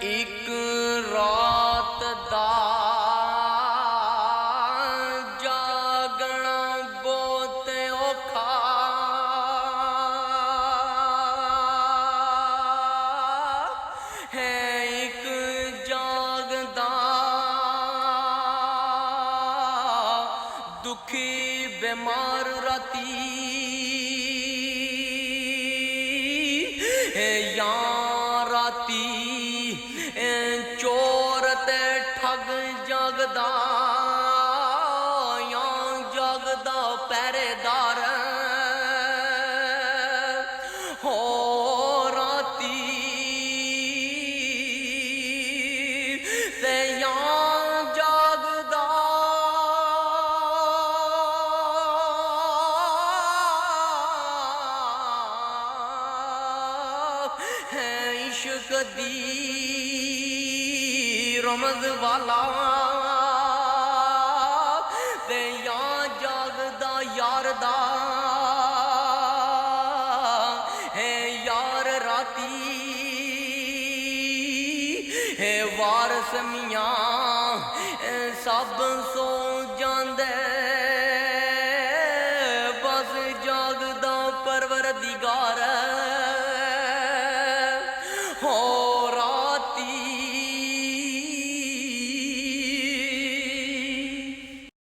एक रात दा जागना बहुत औखा है। एक जागदा दुखी बीमार राती या राती चोर ते ठग जागदा या जागदा पहरेदार हो राती ते या जागदा है इश्क दी रमज वाला ते या जागदा यार दा है यार राती है वारस मियां सब सो